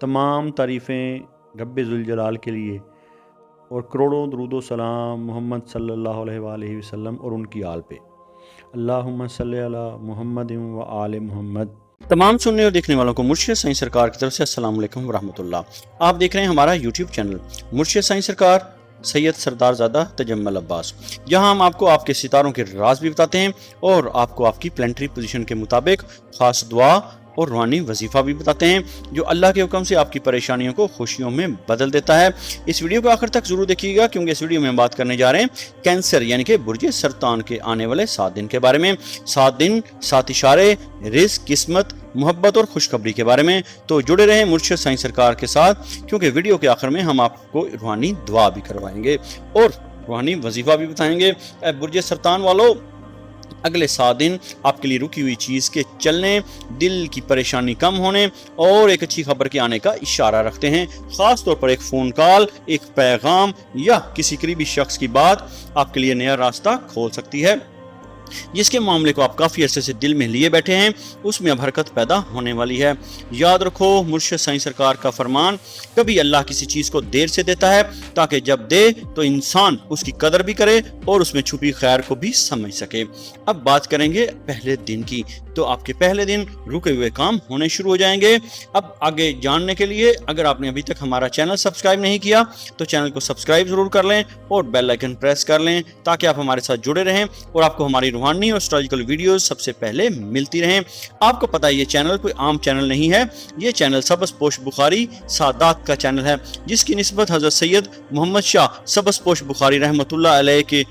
तमाम तारीफ़ें रब्बे ज़ुल जलाल के लिए और करोड़ों दरूद व सलाम मोहम्मद सल्लल्लाहु अलैहि वसल्लम और उनकी आल पे। अल्लाहुम्मा सल्ली अला मुहम्मद व आले मुहम्मद। तमाम सुनने और देखने वालों को मुर्शिद साईं सरकार की तरफ से अस्सलाम वालेकुम व रहमतुल्लाह। आप देख रहे हैं हमारा यूट्यूब चैनल मुर्शिद साईं सरकार सैयद सरदारज़ादा तजम्मल अब्बास, जहां हम आपको आपके सितारों के राज भी बताते हैं और आपको आपकी प्लानिटरी पोजीशन के मुताबिक खास दुआ और रूहानी वजीफ़ा भी बताते हैं, जो अल्लाह के हुक्म से आपकी परेशानियों को खुशियों में बदल देता है। इस वीडियो को आखिर तक जरूर देखिएगा, क्योंकि इस वीडियो में हम बात करने जा रहे हैं कैंसर यानी कि बुर्ज सरतान के आने वाले 7 दिन के बारे में। 7 दिन, 7 इशारे, रिज़्क, किस्मत, मोहब्बत और खुशखबरी के बारे में। तो जुड़े रहें मुर्शिद साईं सरकार के साथ, क्योंकि वीडियो के आखिर में हम आपको रूहानी दुआ भी करवाएंगे और रूहानी वजीफ़ा भी बताएंगे। बुर्ज सरतान वालों, अगले 7 दिन आपके लिए रुकी हुई चीज़ के चलने, दिल की परेशानी कम होने और एक अच्छी खबर के आने का इशारा रखते हैं। ख़ास तौर पर एक फ़ोन कॉल, एक पैगाम या किसी करीबी शख्स की बात आपके लिए नया रास्ता खोल सकती है। जिसके मामले को आप काफ़ी अरसे से दिल में लिए बैठे हैं, उसमें अब हरकत पैदा होने वाली है। याद रखो, मुर्शिद साईं सरकार का फरमान, कभी अल्लाह किसी चीज़ को देर से देता है ताकि जब दे तो इंसान उसकी कदर भी करे और उसमें छुपी खैर को भी समझ सके। अब बात करेंगे पहले दिन की। तो आपके पहले दिन रुके हुए काम होने शुरू हो जाएंगे। अब आगे जानने के लिए अगर आपने अभी तक हमारा चैनल सब्सक्राइब नहीं किया तो चैनल को सब्सक्राइब जरूर कर लें और बेल आइकन प्रेस कर लें, ताकि आप हमारे साथ जुड़े रहें और आपको हमारी रूहानी और एस्ट्रोलॉजिकल वीडियोस सबसे पहले मिलती रहें। आपको पता है ये चैनल कोई आम चैनल नहीं है, ये चैनल सबज़पोश बुखारी सादात का चैनल है, जिसकी निस्बत हज़रत सैयद मोहम्मद शाह सबज़पोश बुखारी रहमतुल्लाह अलैह के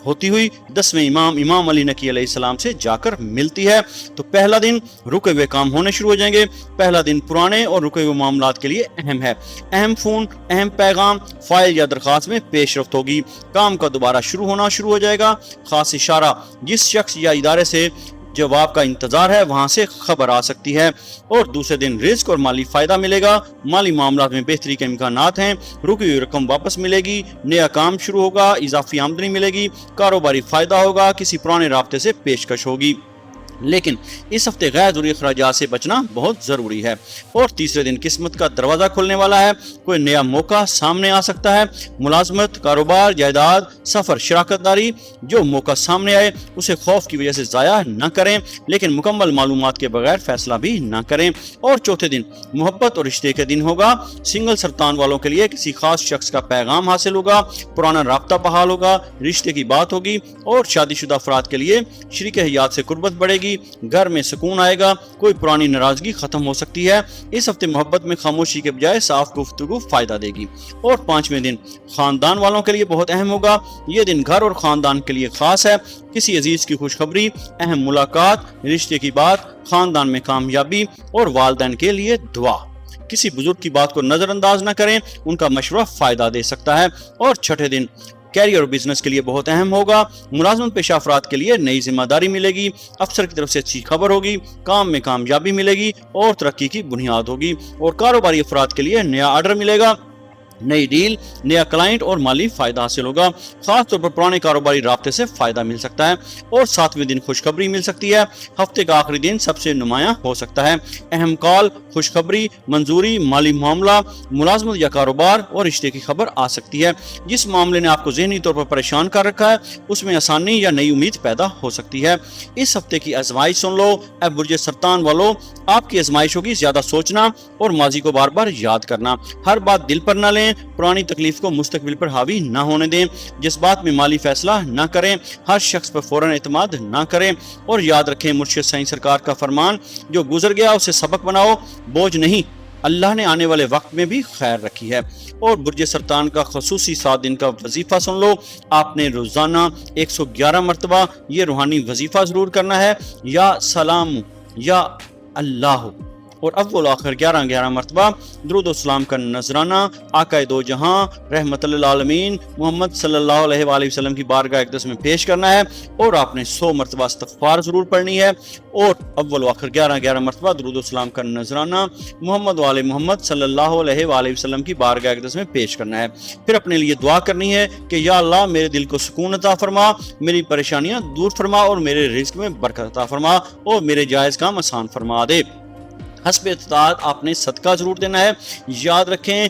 होती हुई 10वें इमाम अली नकी अलैहिस्सलाम से जाकर मिलती है। तो पहला दिन रुके हुए काम होने शुरू हो जाएंगे। पहला दिन पुराने और रुके हुए मामलात के लिए अहम है। अहम फ़ोन, अहम पैगाम, फाइल या दरख्वास्त में पेशरफ्त होगी। काम का दोबारा शुरू हो जाएगा। खास इशारा, जिस शख्स या इदारे से जवाब का इंतजार है वहां से खबर आ सकती है। और दूसरे दिन रिस्क और माली फायदा मिलेगा। माली मामलात में बेहतरी के इम्कानात हैं। रुकी हुई रकम वापस मिलेगी। नया काम शुरू होगा। इजाफी आमदनी मिलेगी। कारोबारी फायदा होगा। किसी पुराने राब्ते से पेशकश होगी। लेकिन इस हफ्ते गैर ज़रूरी अखराजात से बचना बहुत ज़रूरी है। और तीसरे दिन किस्मत का दरवाज़ा खुलने वाला है। कोई नया मौका सामने आ सकता है। मुलाजमत, कारोबार, जायदाद, सफ़र, शराकतदारी, जो मौका सामने आए उसे खौफ की वजह से ज़ाया न करें, लेकिन मुकम्मल मालूमात के बगैर फैसला भी न करें। और चौथे दिन मोहब्बत और रिश्ते के दिन होगा। सिंगल सरतान वालों के लिए किसी खास शख्स का पैगाम हासिल होगा। पुराना राब्ता बहाल होगा। रिश्ते की बात होगी। और शादीशुदा अफराद के लिए शरीक हयात से कुर्बत बढ़ेगी। घर में सुकून आएगा। कोई पुरानी नाराजगी खत्म हो सकती है। इस हफ्ते मोहब्बत में खामोशी के बजाय साफ गुफ्तगू फायदा देगी। और 5वें दिन खानदान वालों के लिए बहुत अहम होगा। यह दिन घर और खानदान के लिए खास है। किसी अजीज की खुशखबरी, अहम मुलाकात, रिश्ते की बात, खानदान में कामयाबी और वालिदैन के लिए दुआ। किसी बुजुर्ग की बात को नजरअंदाज न करें, उनका मशवरा फायदा दे सकता है। और छठे दिन कैरियर और बिजनेस के लिए बहुत अहम होगा। मुलाजमत पेशा अफराद के लिए नई जिम्मेदारी मिलेगी। अफसर की तरफ से अच्छी खबर होगी। काम में कामयाबी मिलेगी और तरक्की की बुनियाद होगी। और कारोबारी अफराद के लिए नया ऑर्डर मिलेगा, नई डील, नया क्लाइंट और माली फायदा हासिल होगा। खास तौर पर पुराने कारोबारी राब्ते से फायदा मिल सकता है। और 7वें दिन खुशखबरी मिल सकती है। हफ्ते का आखिरी दिन सबसे नुमाया हो सकता है। अहम कॉल, खुशखबरी, मंजूरी, माली मामला, मुलाजमत या कारोबार और रिश्ते की खबर आ सकती है। जिस मामले ने आपको ज़हनी तौर पर परेशान कर रखा है उसमें आसानी या नई उम्मीद पैदा हो सकती है। इस हफ्ते की आजमाइश सुन लो। अब बुर्ज सरतान वालों, आपकी आजमाइश होगी ज़्यादा सोचना और माजी को बार बार याद करना। हर बात दिल पर न लें। पुरानी तकलीफ को मुस्तकबिल पर हावी न होने दें। जिस बात में माली फैसला न करें। हर शख्स पर फौरन एतमाद न करें। और याद रखें मुर्शिद साईं सरकार का फरमान, जो गुजर गया उसे सबक बनाओ, बोझ नहीं। अल्लाह ने आने वाले वक्त में भी खैर रखी है। और बुर्ज सरतान का खसूसी 7 दिन का वजीफा सुन लो। आपने रोजाना 111 मरतबा ये रूहानी वजीफा जरूर करना है। या सलाम या अल्लाह और अव्वल आखिर 11 मरतबा दुरूद व सलाम का नजराना आकाए दो जहां रहमतुल लिल आलमीन मोहम्मद सल्लल्लाहु अलैहि वसल्लम की बारगाह अक़दस में पेश करना है। और आपने 100 मरतबा इस्तग़फ़ार जरूर पढ़नी है। और अव्वल आखिर 11 मरतबा दुरूद व सलाम का नजराना मोहम्मद वाले मोहम्मद सल्लल्लाहु अलैहि वसल्लम की बारगाह अक़दस में पेश करना है। फिर अपने लिए दुआ करनी है कि या अल्लाह मेरे दिल को सुकून अता फरमा, मेरी परेशानियां दूर फरमा और मेरे रिज़्क़ में बरकत अता फरमा और मेरे जायज़ काम आसान फरमा दे। حسب استطاعت آپ نے صدقہ ضرور دینا ہے۔ یاد رکھیں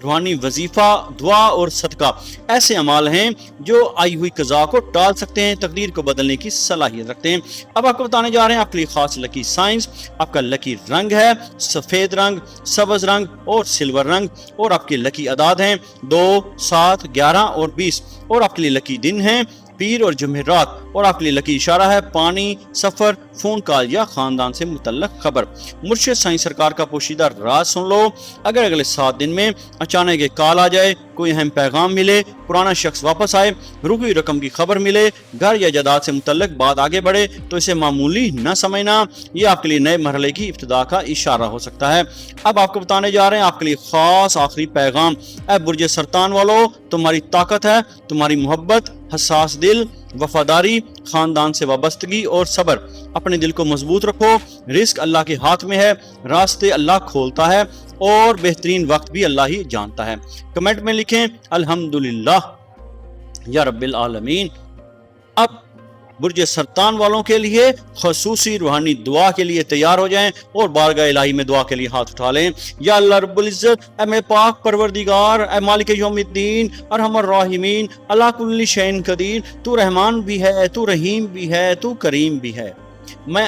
روحانی وظیفہ، دعا اور صدقہ ایسے اعمال ہیں جو آئی ہوئی قضا کو ٹال سکتے ہیں، تقدیر کو بدلنے کی صلاحیت رکھتے ہیں۔ اب آپ کو بتانے جا رہے ہیں آپ کے لیے خاص لکی سائنس۔ آپ کا لکی رنگ ہے سفید رنگ، سبز رنگ اور سلور رنگ، اور آپ کے لکی اعداد ہیں 2، 7، 11 اور 20، اور آپ کے لیے لکی دن ہیں پیر اور جمعرات، اور آپ کے لیے لکی اشارہ ہے پانی، سفر، فون کال یا خاندان سے متعلق خبر۔ مرشد سائیں سرکار کا پوشیدہ راز سن لو، اگر اگلے 7 دن میں اچانک ایک کال آ جائے، کوئی اہم پیغام ملے، پرانا شخص واپس آئے، رکی رقم کی خبر ملے، گھر یا جائیداد سے متعلق بات آگے بڑھے، تو اسے معمولی نہ سمجھنا، یہ آپ کے لیے نئے مرحلے کی ابتدا کا اشارہ ہو سکتا ہے۔ اب آپ کو بتانے جا رہے ہیں آپ کے لیے خاص آخری پیغام۔ اے برج سرطان والو، تمہاری طاقت ہے، تمہاری محبت، حساس دل، وفاداری، خاندان سے وابستگی اور صبر۔ اپنے دل کو مضبوط رکھو، رزق اللہ کے ہاتھ میں ہے، راستے اللہ کھولتا ہے، اور بہترین وقت بھی اللہ ہی جانتا ہے۔ کمنٹ میں لکھیں الحمدللہ یا رب العالمین۔ اب برج سرطان والوں کے لیے خصوصی روحانی دعا کے لیے تیار ہو جائیں اور بارگاہ الہی میں دعا کے لیے ہاتھ اٹھا لیں۔ یا اللہ رب العزت، اے میرے پاک پروردگار، اے مالک یوم الدین، ارحم الراحمین، اللہ کل شیء قدیر، تو رحمان بھی ہے، تو رحیم بھی ہے، تو کریم بھی ہے۔ میں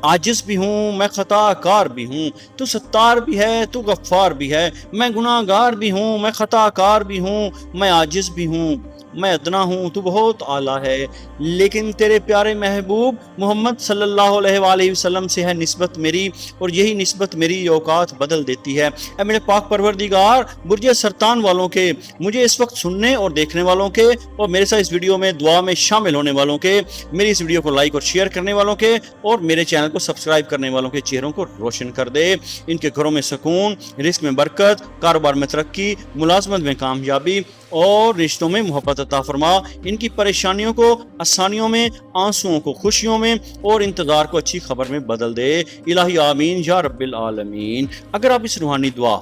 عاجز بھی ہوں، میں خطا کار بھی ہوں، تو ستار بھی ہے، تو غفار بھی ہے۔ میں گناہ گار بھی ہوں، میں خطا کار بھی ہوں، میں عاجز بھی ہوں، میں ادنا ہوں، تو بہت اعلیٰ ہے، لیکن تیرے پیارے محبوب محمد صلی اللہ علیہ وآلہ وسلم سے ہے نسبت میری، اور یہی نسبت میری اوقات بدل دیتی ہے۔ اے میرے پاک پروردگار، برج سرطان والوں کے، مجھے اس وقت سننے اور دیکھنے والوں کے، اور میرے ساتھ اس ویڈیو میں دعا میں شامل ہونے والوں کے، میری اس ویڈیو کو لائک اور شیئر کرنے والوں کے، اور میرے چینل کو سبسکرائب کرنے والوں کے چہروں کو روشن کر دے۔ ان کے گھروں میں سکون، رزق میں برکت، کاروبار میں ترقی، ملازمت میں کامیابی اور رشتوں میں محبت عطا فرما۔ ان کی پریشانیوں کو آسانیوں میں، آنسوؤں کو خوشیوں میں، اور انتظار کو اچھی خبر میں بدل دے۔ الہی آمین یا رب العالمین۔ اگر آپ اس روحانی دعا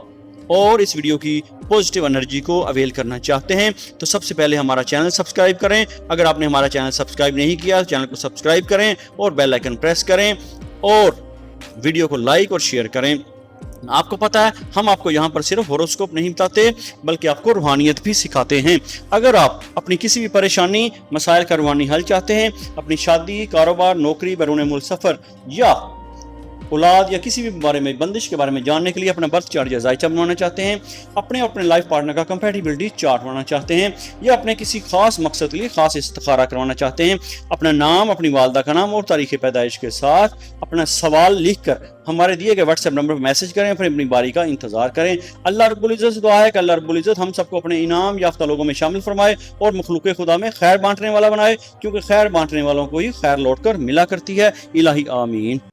اور اس ویڈیو کی پوزیٹیو انرجی کو اویل کرنا چاہتے ہیں تو سب سے پہلے ہمارا چینل سبسکرائب کریں۔ اگر آپ نے ہمارا چینل سبسکرائب نہیں کیا تو چینل کو سبسکرائب کریں اور بیل آئیکن پریس کریں، اور ویڈیو کو لائک اور شیئر کریں۔ آپ کو پتہ ہے ہم آپ کو یہاں پر صرف ہوروسکوپ نہیں بتاتے بلکہ آپ کو روحانیت بھی سکھاتے ہیں۔ اگر آپ اپنی کسی بھی پریشانی، مسائل کا روحانی حل چاہتے ہیں، اپنی شادی، کاروبار، نوکری، بیرون ملک سفر، یا اولاد یا کسی بھی بارے میں، بندش کے بارے میں جاننے کے لیے اپنا برتھ چارٹ یا ذائچہ بنوانا چاہتے ہیں، اپنے لائف پارٹنر کا کمپیٹیبلٹی چارٹ بنانا چاہتے ہیں، یا اپنے کسی خاص مقصد کے لیے خاص استخارہ کروانا چاہتے ہیں، اپنا نام، اپنی والدہ کا نام اور تاریخ پیدائش کے ساتھ اپنا سوال لکھ کر ہمارے دیے گئے واٹس ایپ نمبر پر میسج کریں، پھر اپنی باری کا انتظار کریں۔ اللہ رب العزت سے دعا ہے کہ اللہ رب العزت ہم سب کو اپنے انعام یافتہ لوگوں میں شامل فرمائے اور مخلوق خدا میں خیر بانٹنے والا بنائے، کیونکہ خیر بانٹنے والوں کو ہی خیر لوٹ کر ملا کرتی ہے۔ الہی آمین۔